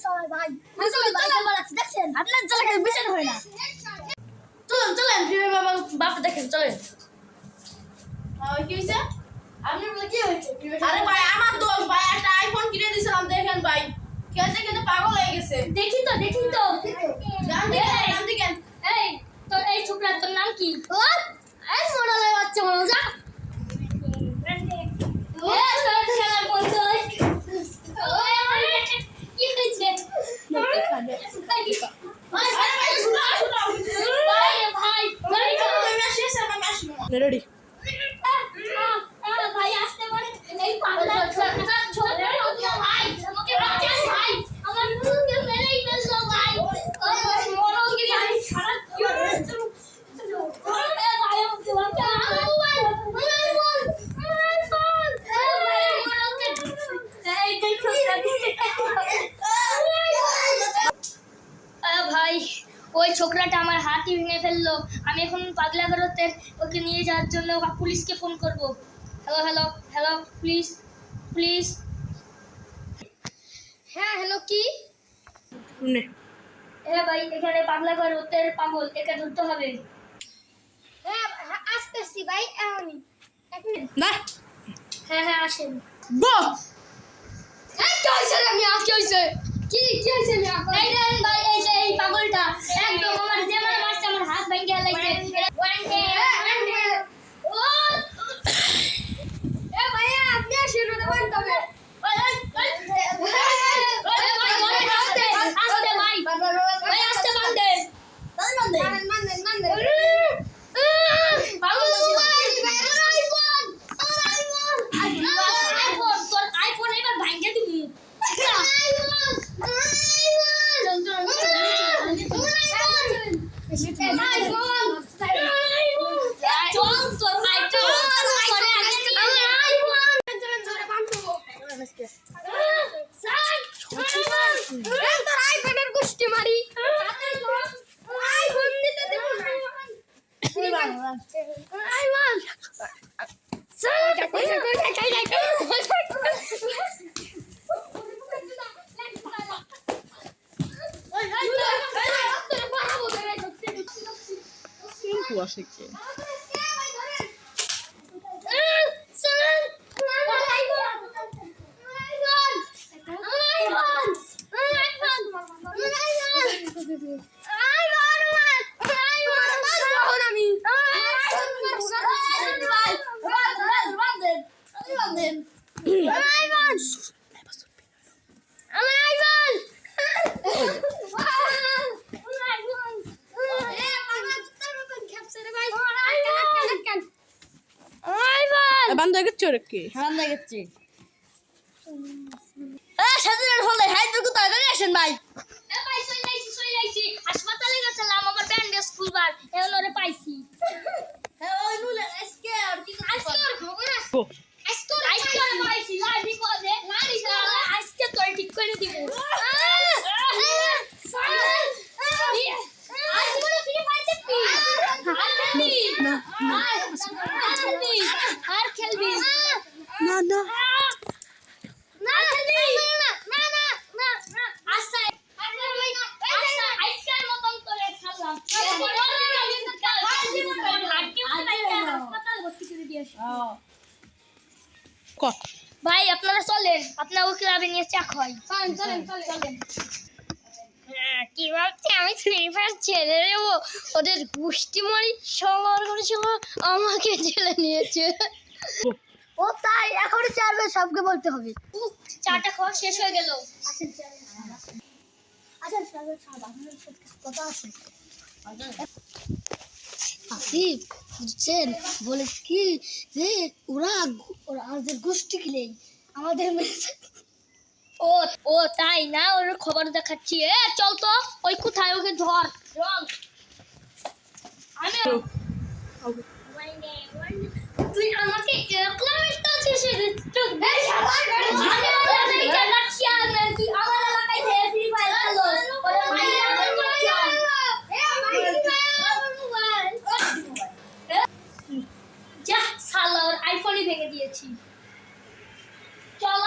সবাই ভাই দেখছেন আপনার চালাকে বিচার হয় না। চলেন চলেন বাপটা দেখেন চলেন। কি হয়েছে? আপনি বলে কি হয়েছে? আরে ভাই আমার দোষ ভাই, একটা আইফোন কিনে দিয়েছিলাম দেখেন ভাই, খেলতে খেলতে পাগল হয়ে গেছে। দেখি তো দাম দিকেন। এই তো এই ছোকরা তোর নাম কি? ও এই মোড়ালের বাচ্চা মনে যা রেডি ভাই আসতে পারে এই পাগলা ভাই আমাকে বাঁচান ভাই, আমার মুখে মেরেই ফেললো ভাই, মরঙ্গিরি আমি সারা ভাই ওই ছোকরাটা আমার হাতই ভেঙে ফেললো। আমি এখন পাগলা গারদে ওকে নিয়ে যাওয়ার জন্য পুলিশকে ফোন করব। Hello hello hello please please. হ্যাঁ হ্যালো কি? হ্যাঁ ভাই এখানে পাগলা গারদের পাগল, একে ধরতে হবে। হ্যাঁ আসতেছি ভাই এখনই, এক মিনিট। না হ্যাঁ হ্যাঁ আসেন। গো এই কি হইছে রে মিয়া, কি হইছে? কি হইছে মিয়া? এই দেন ভাই এই যে এই পাগলটা একদম আমার যে মানে মারছে আমার হাত ভেঙে লাইছে। ওয়ান ডে ও এ ভাই আপনি আসেন না ওয়ান তবে আস্তে ভাই ভাই আস্তে বান্দে পাগল আইফোন তোর আইফোন এবার ভাঙে দিবি। আসে বান্ধব গেছে কি হান্দা গেছে সাধারণ হলে হাইদুর তাড়াতাড়ি আসেন ভাই। ভাই সই লাইছি হাসপাতালে গেছিলাম আমার ব্যান্ডেজ খুলবার, এখন ওরে পাইছি। হ্যাঁ ওই নুলে আজকে আর কি খবর আছে? আজকে পাইছি লাড়ি কোজে লাড়ি আজকে তো ঠিক করে দিব। আজ বলে ফ্রি ফায়ার দেখবি আর খেলবি না না ভাই আপনারা চলেন, আপনার ও ক্লাবে নিয়ে চা খাই। চলেন কি ভাবছি আমি ফ্রি ফায়ার ছেড়ে দেবো, ওদের গোষ্ঠী মারি সবার করেছিল আমাকে জেলে নিয়েছে। ও তাই এখন চারবে সবকে বলতে হবে। চাটা খাওয়া শেষ হয়ে গেল। কথা আছে আসিফ বুঝছেন বলে কি যে ওরা আমাদের গোষ্ঠী কিনে আমাদের ও ও তাই না, ওর খবর দেখাচ্ছি। চল তো ওই কোথায় ওকে ধর চল। আমি তুই আমাকে একলা মিথ্যা শেষে দিচ্ছিস। তুই আমার এলাকায় ফ্রি ফায়ার খেলো যা শালা ওর আইফোনই ভেঙে দিয়েছি। চল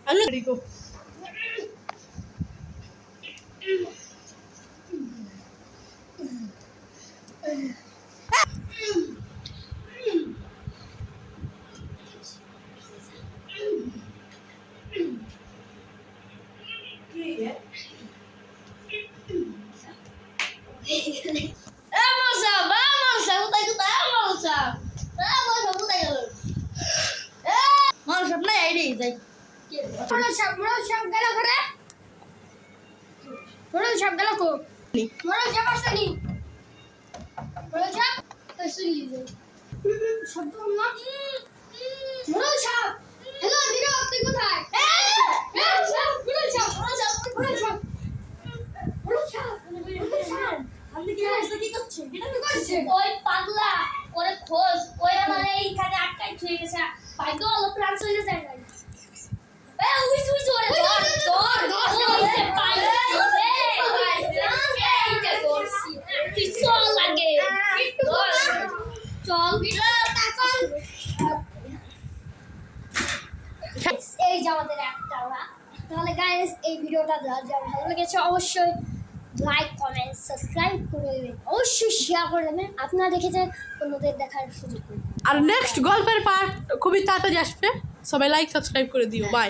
আমি রিকো মোড়ল সাহেব গেল ঘরে। মোড়ল সাহেব গেল কো? মোড়ল সাহেব আসেনি। মোড়ল সাহেব আসেনি যে শব্দ না। মোড়ল সাহেব, হ্যালো দিদি, আপনি কোথায়? মোড়ল সাহেব, মোড়ল সাহেব, মোড়ল সাহেব, মোড়ল সাহেব, মোড়ল সাহেব, মোড়ল সাহেব, আপনি কি হয়েছে? কি করছেন? এটা কি করছেন? ওই পাগলা ওরে খোঁজ, ওই আমার এইখানে আটকাই থুয়ে গেছে। ভাগ্য ভালো প্রাণ চলে যায় নাই। এই যে আমাদের একটা ওরা। তাহলে গাইস, এই ভিডিওটা যার ভালো লেগেছে অবশ্যই লাইক, কমেন্ট, সাবস্ক্রাইব করে দেবেন, অবশ্যই শেয়ার করে দেবেন। আপনারা দেখেছেন, অন্যদের দেখার সুযোগ করুন। আর নেক্সট গল্পের পার্ট খুবই তাড়াতাড়ি আসবে, সবাই লাইক সাবস্ক্রাইব করে দিও। বাই।